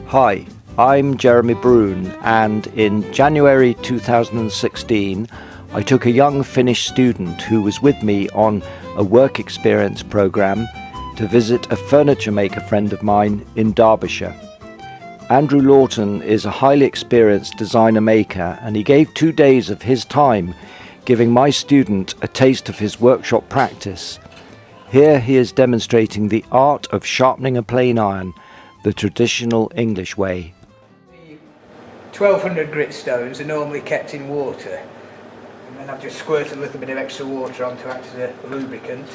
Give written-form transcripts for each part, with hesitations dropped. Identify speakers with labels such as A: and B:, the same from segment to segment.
A: Hi, I'm Jeremy Broun, and in January 2016 I took a young Finnish student who was with me on a work experience programme to visit a furniture maker friend of mine in Derbyshire. Andy Lawton is a highly experienced designer maker, and he gave 2 days of his time giving my student a taste of his workshop practice. Here he is demonstrating the art of sharpening a plain iron, the traditional English way.
B: The 1200 grit stones are normally kept in water, and then I've just squirted a little bit of extra water on to act as a lubricant.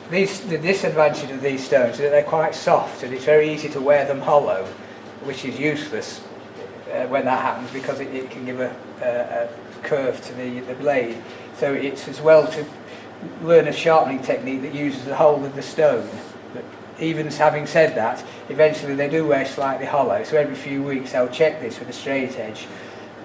B: The disadvantage of these stones is that they're quite soft, and it's very easy to wear them hollow, which is useless when that happens, because it can give a curve to the blade. So it's as well to learn a sharpening technique that uses the whole of the stone. But even having said that, eventually they do wear slightly hollow, so every few weeks I'll check this with a straight edge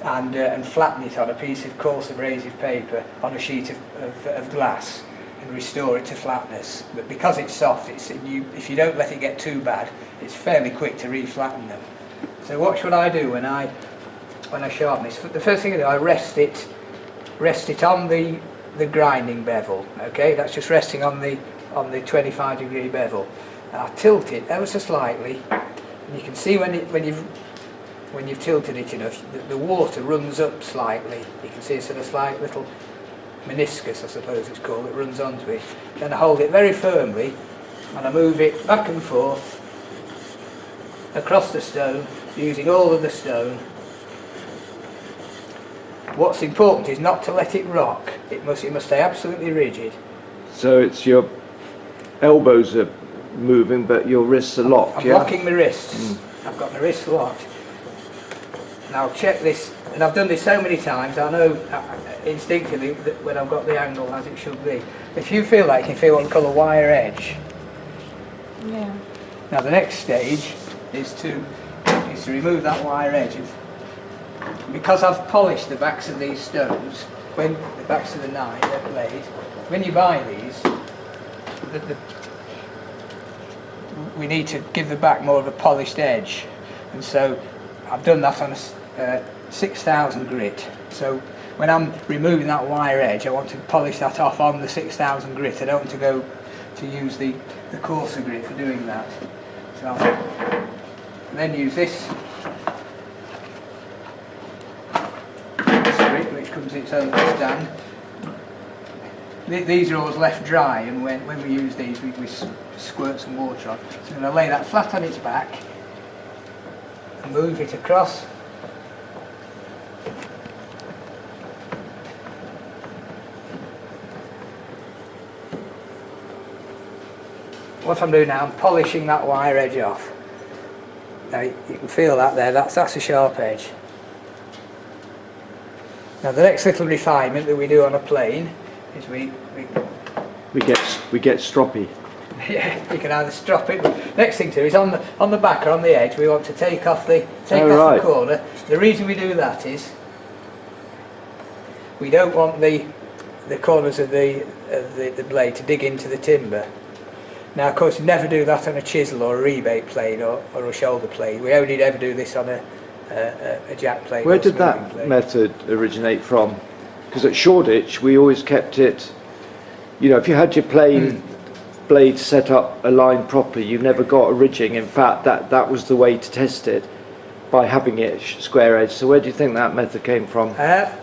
B: and flatten it on a piece of coarse abrasive paper on a sheet of glass and restore it to flatness. But because it's soft, if you don't let it get too bad, it's fairly quick to re-flatten them. So what should I do when I sharpen this? The first thing I do, I rest it on the grinding bevel. Okay, that's just resting on the 25-degree bevel. I tilt it ever so slightly, and you can see when you've tilted it enough, the water runs up slightly. You can see a sort of slight little meniscus, I suppose it's called, that runs onto it. Then I hold it very firmly, and I move it back and forth across the stone, using all of the stone. What's important is not to let it rock. It must stay absolutely rigid.
A: So it's your elbows are moving, but your wrists are locked.
B: I'm locking my wrists. I've got my wrists locked. Now I'll check this, and I've done this so many times, I know instinctively that when I've got the angle as it should be. If you feel like, you can feel what we call a wire edge.
C: Yeah.
B: Now the next stage is to remove that wire edge. Because I've polished the backs of these stones, the backs of the blade, when you buy these, we need to give the back more of a polished edge, and so I've done that on a 6000 grit. So when I'm removing that wire edge, I want to polish that off on the 6000 grit. I don't want to use the coarser grit for doing that. So I'll then use this grit, which comes in its own stand. These are always left dry, and when we use these, we squirt some water on. So I'm going to lay that flat on its back and move it across. What I'm doing now, I'm polishing that wire edge off. Now you can feel that there, that's a sharp edge. Now the next little refinement that we do on a plane is we
A: get stroppy.
B: Yeah, you can either strop it. Next thing to do is on the back or on the edge, we want to take off the corner. The reason we do that is we don't want the corners of the blade to dig into the timber. Now, of course, you never do that on a chisel or a rebate plane or a shoulder plane. We only ever do this on a jack plane.
A: Where did that method originate from? Because at Shoreditch we always kept it, you know, if you had your plain blade set up aligned properly, you never got a ridging. In fact, that was the way to test it, by having it square edge. So where do you think that method came from?
B: I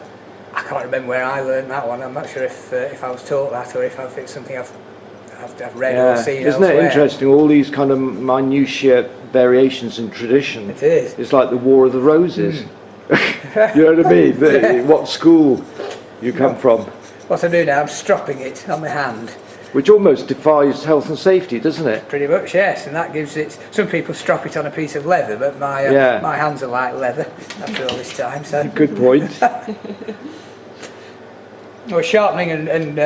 B: can't remember where I learned that one. I'm not sure if I was taught that or if it's something I've read or seen
A: Isn't
B: elsewhere.
A: it interesting, all these kind of minutiae variations in tradition?
B: It is.
A: It's like the War of the Roses. You know what I mean? What school you come from.
B: What I do now, I'm stropping it on my hand.
A: Which almost defies health and safety, doesn't it?
B: Pretty much, yes, and that gives it. Some people strop it on a piece of leather, but my hands are like leather after all this time. So
A: good point.
B: Well, sharpening and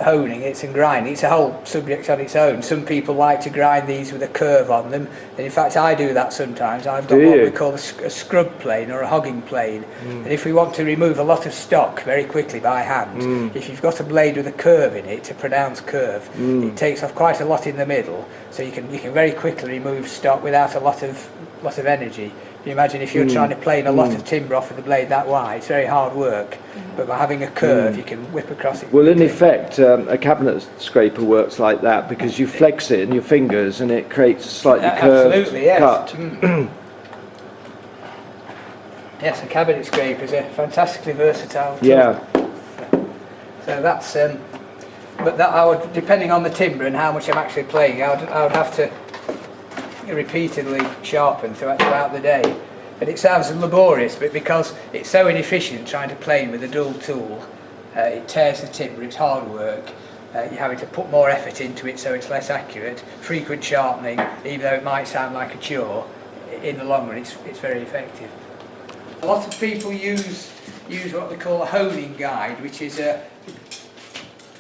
B: honing it and grinding. It's a whole subject on its own. Some people like to grind these with a curve on them, and in fact I do that sometimes. I've got what we call a scrub plane or a hogging plane, and if we want to remove a lot of stock very quickly by hand, if you've got a blade with a curve in it, a pronounced curve, it takes off quite a lot in the middle, so you can very quickly remove stock without a lot of energy. You imagine if you're trying to plane a lot of timber off with the blade that wide, it's very hard work. But by having a curve, you can whip across it.
A: Well, in effect, a cabinet scraper works like that because you flex it in your fingers and it creates a slightly curved cut.
B: Yes, a cabinet scraper is a fantastically versatile tool.
A: Yeah.
B: So that's, but that I would, depending on the timber and how much I'm actually playing, I would have to repeatedly sharpen throughout the day. And it sounds laborious, but because it's so inefficient trying to plane with a dull tool, it tears the timber, it's hard work, you're having to put more effort into it so it's less accurate. Frequent sharpening, even though it might sound like a chore, in the long run it's very effective. A lot of people use what they call a honing guide, which is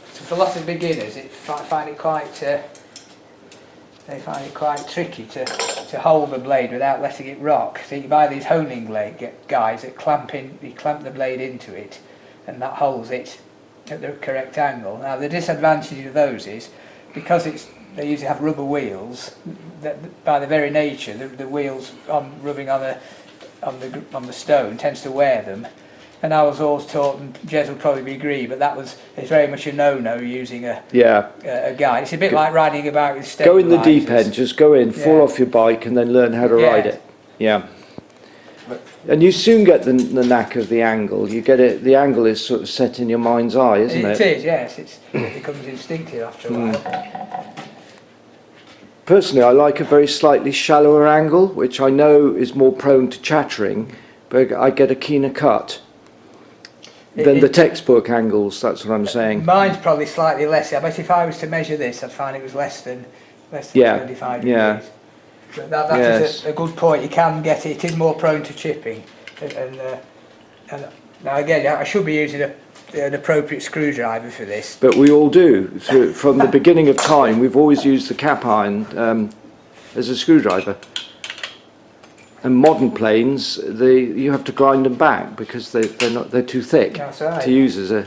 B: for a lot of beginners, they find it quite tricky to hold the blade without letting it rock. So you buy these honing guides that you clamp the blade into it, and that holds it at the correct angle. Now the disadvantage of those is, because they usually have rubber wheels, that by their very nature the wheels rubbing on the stone tends to wear them. And I was always taught, and Jez will probably agree, but it's very much a no-no using a guide. It's a bit like riding a bike with stabilisers.
A: Go in the deep end, just go in, fall off your bike and then learn how to ride it. Yeah. And you soon get the knack of the angle. You get it, the angle is sort of set in your mind's eye, isn't it?
B: It is, yes. It becomes instinctive after a while.
A: Personally, I like a very slightly shallower angle, which I know is more prone to chattering, but I get a keener cut than the textbook angles, that's what I'm saying.
B: Mine's probably slightly less. I bet if I was to measure this, I'd find it was less than 35 degrees. But that is a good point. You can get it. It is more prone to chipping. And now again, I should be using an appropriate screwdriver for this.
A: But we all do. From the beginning of time, we've always used the cap iron as a screwdriver. And modern planes, you have to grind them back because they're too thick to use as a.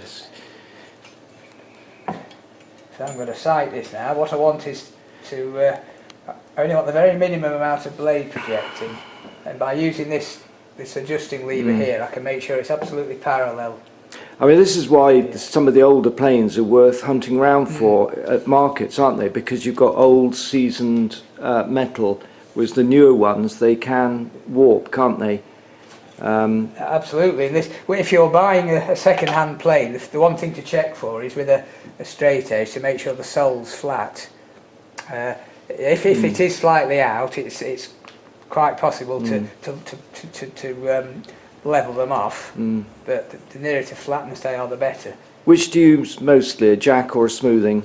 B: So I'm going to sight this now. What I want is I only want the very minimum amount of blade projecting, and by using this adjusting lever here, I can make sure it's absolutely parallel.
A: I mean, this is why some of the older planes are worth hunting around for at markets, aren't they? Because you've got old, seasoned metal. Whereas the newer ones, they can warp, can't they?
B: Absolutely. If you're buying a second-hand plane, the one thing to check for is with a straight edge to make sure the sole's flat. If it is slightly out, it's quite possible to level them off. But the nearer to flatness they are, the better.
A: Which do you use mostly, a jack or a smoothing?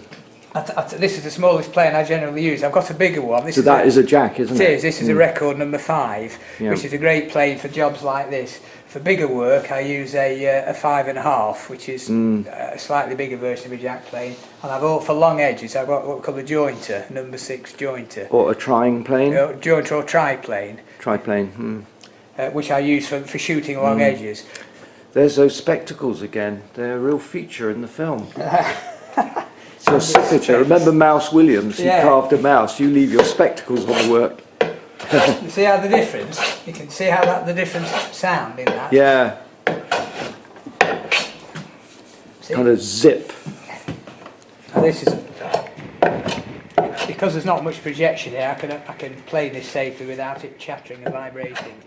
B: This is the smallest plane I generally use. I've got a bigger one.
A: This is a jack, isn't it?
B: It is. This is a record number 5, which is a great plane for jobs like this. For bigger work, I use a 5.5, which is a slightly bigger version of a jack plane. And for long edges, I've got what we call a jointer, number 6 jointer.
A: Or a trying plane?
B: Jointer or triplane.
A: Triplane.
B: Which I use for shooting long edges.
A: There's those spectacles again. They're a real feature in the film. It's your signature. Remember Mouse Williams? He carved a mouse. You leave your spectacles on the work.
B: You see how the difference? You can see how the difference sound in that.
A: Yeah.
B: See?
A: Kind of zip.
B: Now this is because there's not much projection here. I can play this safely without it chattering and vibrating.